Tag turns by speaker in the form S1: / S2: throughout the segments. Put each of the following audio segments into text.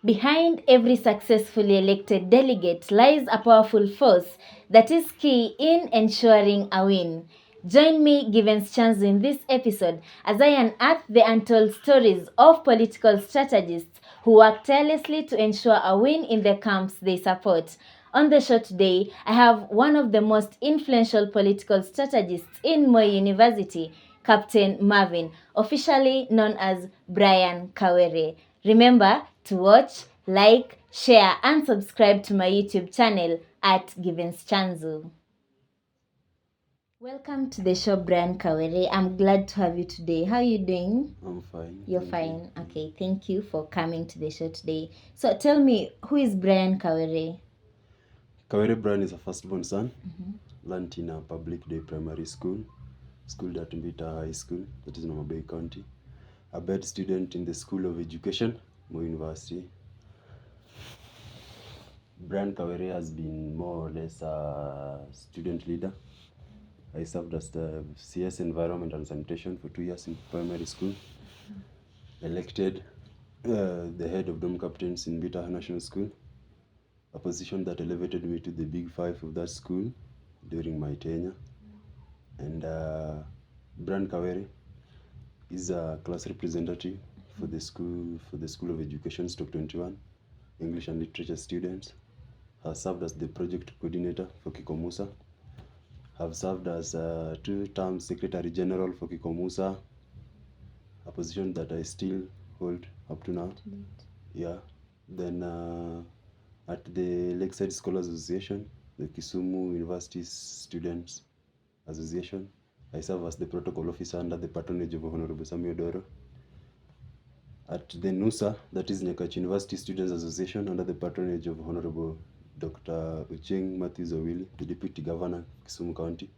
S1: Behind every successfully elected delegate lies a powerful force that is key in ensuring a win. Join me, Givens Chanzu, in this episode as I unearth the untold stories of political strategists who work tirelessly to ensure a win in the camps they support. On the show today, I have one of the most influential political strategists in Moi University, Captain Marvin, officially known as Brian Kawere. Remember to watch, like, share, and subscribe to my YouTube channel at Givens Chanzu. Welcome to the show, Brian Kawere. I'm glad to have you today. How are you doing?
S2: I'm fine.
S1: You're
S2: thank
S1: fine.
S2: You.
S1: Okay, thank you for coming to the show today. So tell me, who is Brian Kawere?
S2: Kawere Brian is a firstborn son. Learned in a public day primary school, schooled at Mbita High School, that is in Homa Bay County. A bed student in the School of Education, Moi University. Brian Kawere has been more or less a student leader. I served as the CS Environment and Sanitation for 2 years in primary school. Elected the head of Dome Captains in Mbita National School, a position that elevated me to the big five of that school during my tenure. And Brian Kawere is a class representative for the School of Education Stock 21 English and Literature students. Has served as the project coordinator for Kikomusa. Have served as 2-term Secretary General for Kikomusa, a position that I still hold up to now. Yeah. Then at the Lakeside Scholars Association, the Kisumu University Students Association, I serve as the protocol officer under the patronage of Honorable Samuel Doro. At the NUSA, that is Nyakach University Students Association, under the patronage of Honorable Dr. Ucheng Matthews Owili, the Deputy Governor of Kisumu County,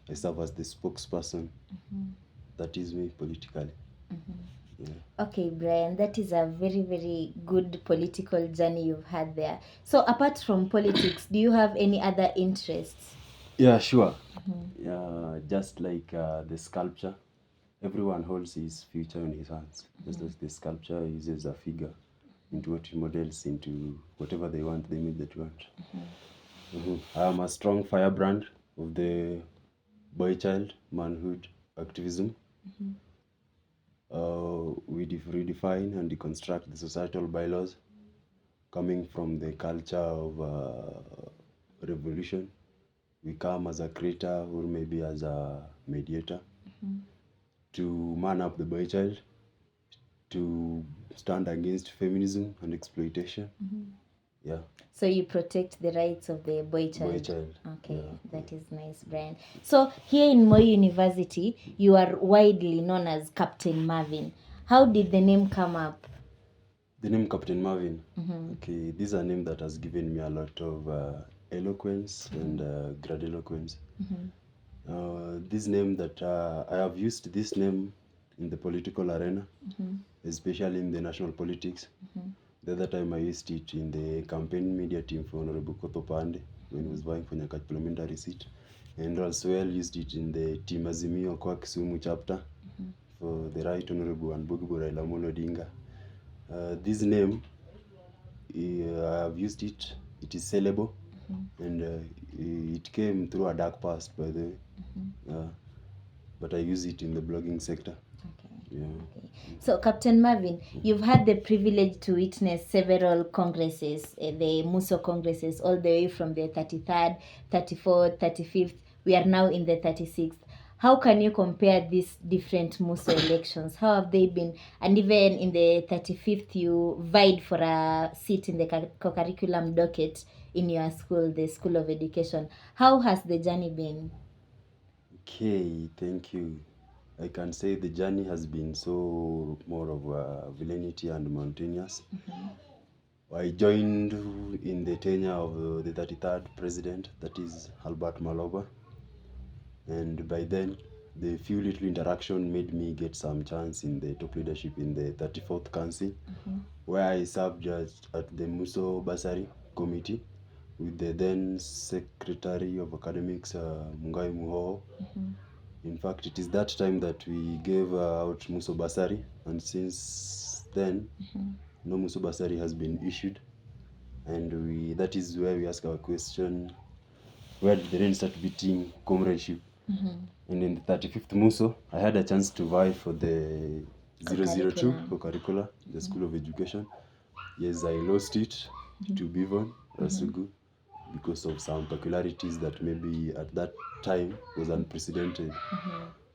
S2: I serve as the spokesperson. That is me politically. Yeah.
S1: Okay, Brian, that is a very, very good political journey you've had there. So apart from politics, do you have any other interests?
S2: Yeah, sure. Yeah, just like the sculpture, everyone holds his future in his hands. Just as the sculpture uses a figure into what he models into whatever they want, the image that you want. I am a strong firebrand of the boy child manhood activism. We redefine and deconstruct the societal bylaws coming from the culture of revolution. We come as a creator or maybe as a mediator to man up the boy child, to stand against feminism and exploitation. Yeah.
S1: So you protect the rights of the boy child.
S2: Boy child.
S1: Okay,
S2: Yeah.
S1: that is nice, Brian. So here in Moi University, you are widely known as Captain Marvin. How did the name come up?
S2: The name Captain Marvin. Okay, this is a name that has given me a lot of eloquence and grandiloquence. This name that I have used this name in the political arena, especially in the national politics. The other time I used it in the campaign media team for Honorable Kotho Pande when he was vying for Nyakach parliamentary seat, and also I used it in the team Azimio kwa Kisumu chapter for the right Honorable Anbogibo Raila Amolo Odinga. This name, I have used it. It is sellable, and it came through a dark past, by the way. But I use it in the blogging sector.
S1: Okay.
S2: Yeah.
S1: Okay. So, Captain Marvin, you've had the privilege to witness several congresses, the Muso congresses, all the way from the 33rd, 34th, 35th. We are now in the 36th. How can you compare these different Muso elections? How have they been? And even in the 35th, you vied for a seat in the co-curriculum docket in your school, the School of Education. How has the journey been?
S2: Okay, thank you. I can say the journey has been so more of villainity and mountainous. I joined in the tenure of the 33rd president, that is Albert Maloba. And by then, the few little interaction made me get some chance in the top leadership in the 34th Council, where I served at the Muso Basari Committee with the then Secretary of Academics, Mungai Muho. In fact, it is that time that we gave out Muso Basari, and since then, no Muso bursary has been issued. And that is where we ask our question, where did the rain start beating comradeship? And in the 35th Muso, I had a chance to vie for the 002 co-curricular, the School of Education. Yes, I lost it to Bivon, Rasugu, because of some peculiarities that maybe at that time was unprecedented.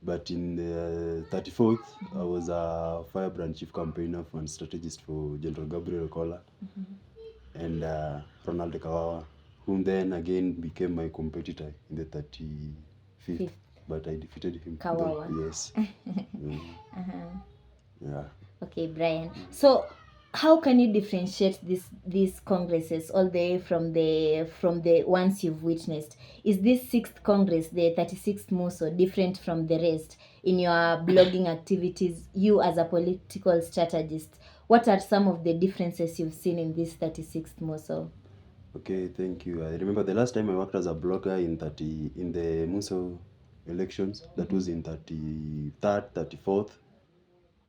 S2: But in the 34th, I was a firebrand chief campaigner and strategist for General Gabriel Kola and Ronald Kawere, whom then again became my competitor in the 35th.
S1: Fifth.
S2: But I defeated him.
S1: Kawere.
S2: Yes. Yeah.
S1: Okay, Brian. So how can you differentiate these congresses all the way from the ones you've witnessed? Is this 6th Congress, the 36th Muso, different from the rest? In your blogging activities, you as a political strategist, what are some of the differences you've seen in this 36th Muso?
S2: Okay, thank you. I remember the last time I worked as a blogger in the Muso elections. That was in 33rd, 34th.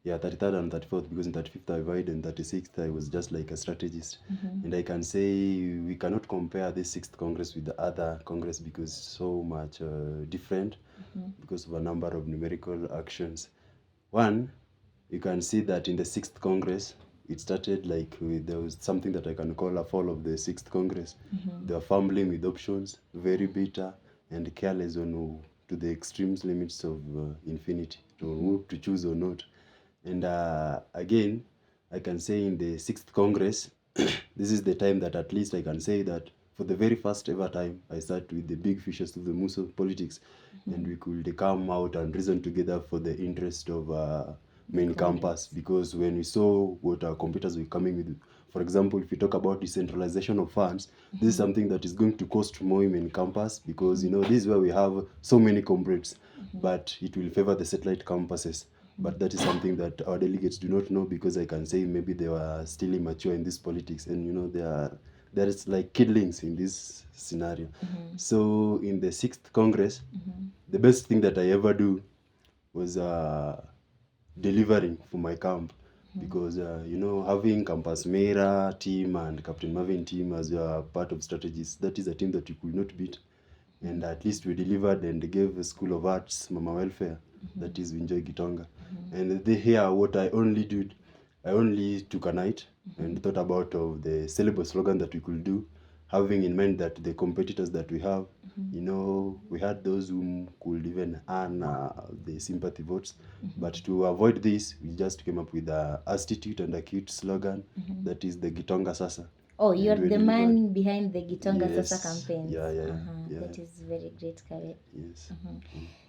S2: Yeah, 33rd and 34th, because in 35th I vied and 36th I was just like a strategist. And I can say we cannot compare this 6th Congress with the other Congress because it's so much different because of a number of numerical actions. One, you can see that in the 6th Congress, it started like there was something that I can call a fall of the 6th Congress. They were fumbling with options, very bitter and careless on to the extremes limits of infinity, to who to choose or not. And again, I can say in the 6th Congress, this is the time that at least I can say that for the very first ever time, I sat with the big fishes of the Muso politics, and we could come out and reason together for the interest of main campus. Because when we saw what our competitors were coming with, for example, if you talk about decentralization of funds, this is something that is going to cost more in campus because, this is where we have so many comrades, but it will favor the satellite campuses. But that is something that our delegates do not know because I can say maybe they were still immature in this politics and there is like kidlings in this scenario. So in the 6th Congress, the best thing that I ever do was delivering for my camp because having Campus Mera team and Captain Marvin team as a part of strategies, that is a team that you could not beat. And at least we delivered and gave a School of Arts Mama Welfare, that is Winjoy Gitonga. And here what I only did, I only took a night and thought about of the syllabus slogan that we could do, having in mind that the competitors that we have, we had those who could even earn the sympathy votes. But to avoid this, we just came up with a Institute and a cute slogan, that is the Gitonga Sasa.
S1: Oh, you're the man behind the Gitonga
S2: Yes.
S1: Sasa campaigns.
S2: Yeah.
S1: That is very great, Kawere.
S2: Yes.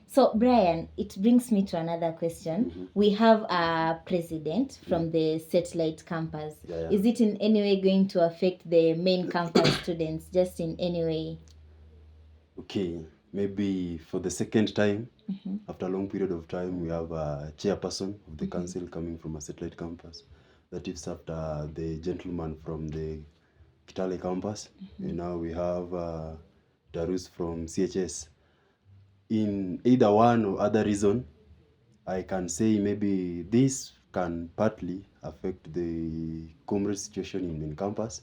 S1: So, Brian, it brings me to another question. We have a president from the satellite campus.
S2: Yeah.
S1: Is it in any way going to affect the main campus students, just in any way?
S2: Okay, maybe for the second time, after a long period of time, we have a chairperson of the council coming from a satellite campus. That is after the gentleman from the Kitale campus. And now we have Darus from CHS. In either one or other reason, I can say maybe this can partly affect the comrade situation in main campus.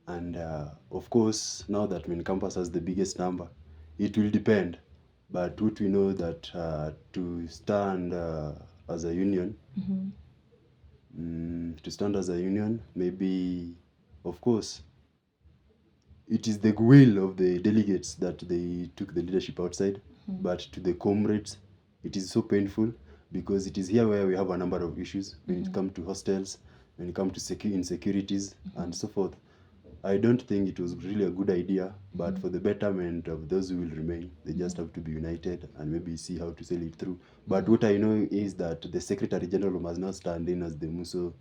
S2: And of course, now that main campus has the biggest number, it will depend. But what we know that to stand as a union, maybe, of course, it is the will of the delegates that they took the leadership outside. But to the comrades, it is so painful because it is here where we have a number of issues when it comes to hostels, when it comes to insecurities and so forth. I don't think it was really a good idea, but for the betterment of those who will remain, they just have to be united and maybe see how to sail it through. But what I know is that the Secretary General must now stand in as the Muso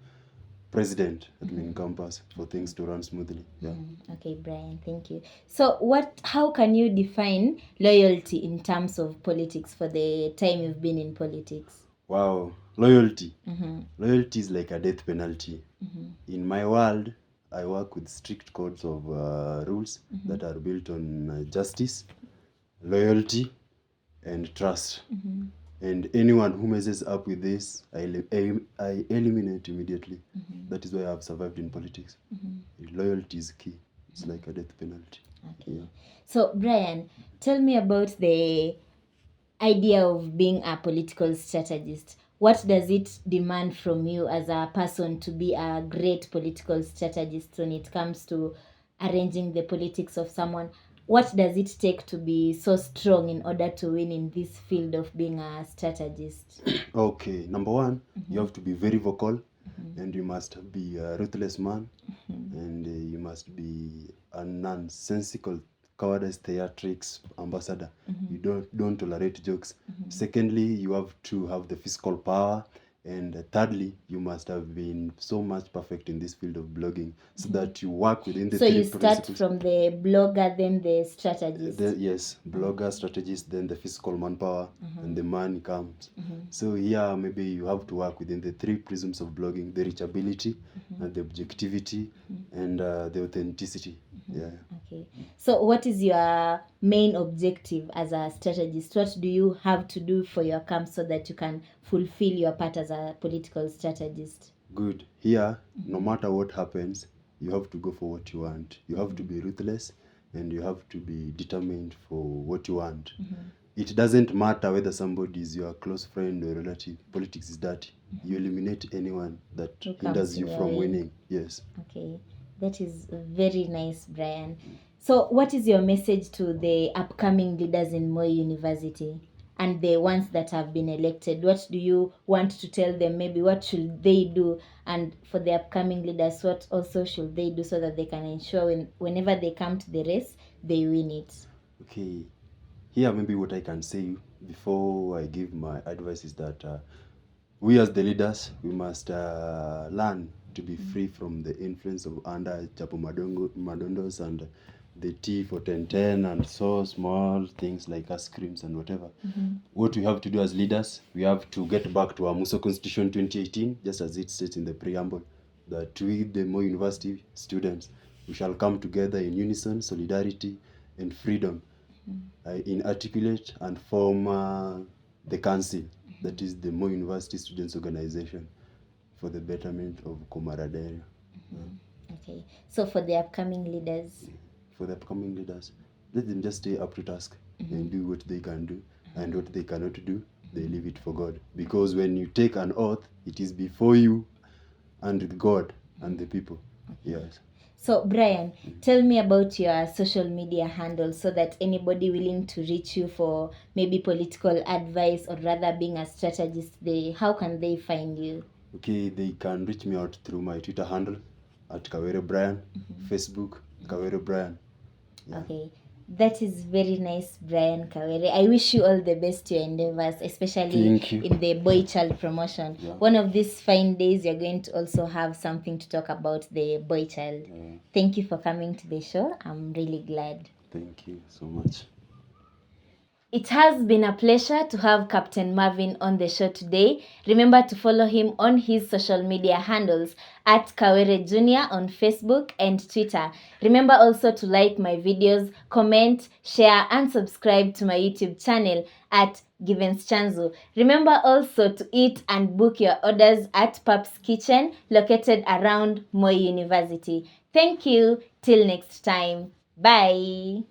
S2: president at main campus for things to run smoothly. Yeah.
S1: Okay, Brian, thank you. So how can you define loyalty in terms of politics for the time you've been in politics?
S2: Wow, loyalty. Loyalty is like a death penalty. In my world, I work with strict codes of rules that are built on justice, loyalty, and trust. And anyone who messes up with this, I eliminate immediately. That is why I have survived in politics. Loyalty is key. It's like a death penalty.
S1: Okay.
S2: Yeah.
S1: So, Brian, tell me about the idea of being a political strategist. What does it demand from you as a person to be a great political strategist when it comes to arranging the politics of someone? What does it take to be so strong in order to win in this field of being a strategist?
S2: Okay, number one, you have to be very vocal, and you must be a ruthless man, and you must be a nonsensical cowardice theatrics ambassador. You don't tolerate jokes. Secondly, you have to have the physical power, and thirdly, you must have been so much perfect in this field of blogging so that you work within the
S1: So
S2: three
S1: you start
S2: principles.
S1: from the blogger, then the strategist.
S2: Yes, blogger, strategist, then the physical manpower, and the money comes. So here maybe you have to work within the three prisms of blogging: the reachability, and the objectivity, and the authenticity. Yeah.
S1: Okay. So what is your main objective as a strategist? What do you have to do for your camp so that you can fulfill your part as a political strategist?
S2: Good. Here, no matter what happens, you have to go for what you want. You have to be ruthless, and you have to be determined for what you want. It doesn't matter whether somebody is your close friend or relative. Politics is dirty. You eliminate anyone that
S1: Who comes
S2: hinders you
S1: in your
S2: from
S1: way.
S2: winning. Yes.
S1: Okay. That is very nice, Brian. So what is your message to the upcoming leaders in Moi University and the ones that have been elected? What do you want to tell them? Maybe what should they do? And for the upcoming leaders, what also should they do so that they can ensure whenever they come to the race, they win it?
S2: Okay. Here, maybe what I can say before I give my advice is that we as the leaders, we must learn to be free from the influence of under Chapo Madondos and the tea for 1010 and so small things like ice creams and whatever. What we have to do as leaders, we have to get back to our Muso Constitution 2018, just as it states in the preamble, that we, the Moi University students, we shall come together in unison, solidarity, and freedom, in articulate and form the council, that is the Moi University Students Organization, for the betterment of camaraderie.
S1: Okay. So for the upcoming leaders,
S2: For the upcoming leaders, let them just stay up to task and do what they can do, and what they cannot do, they leave it for God. Because when you take an oath, it is before you and with God and the people. Yes.
S1: so, Brian, tell me about your social media handle so that anybody willing to reach you for maybe political advice or rather being a strategist, how can they find you?
S2: Okay, they can reach me out through my Twitter handle at Kawere Brian, Facebook Kawere Brian. Yeah.
S1: Okay. That is very nice, Brian Kawere. I wish you all the best to your endeavors, especially
S2: Thank you.
S1: in the boy child promotion.
S2: Yeah.
S1: One of these fine days, you're going to also have something to talk about the boy child. Thank you for coming to the show. I'm really glad.
S2: Thank you so much.
S1: It has been a pleasure to have Captain Marvin on the show today. Remember to follow him on his social media handles at Kawere Jr. on Facebook and Twitter. Remember also to like my videos, comment, share, and subscribe to my YouTube channel at Givens Chanzu. Remember also to eat and book your orders at Pap's Kitchen, located around Moi University. Thank you. Till next time. Bye.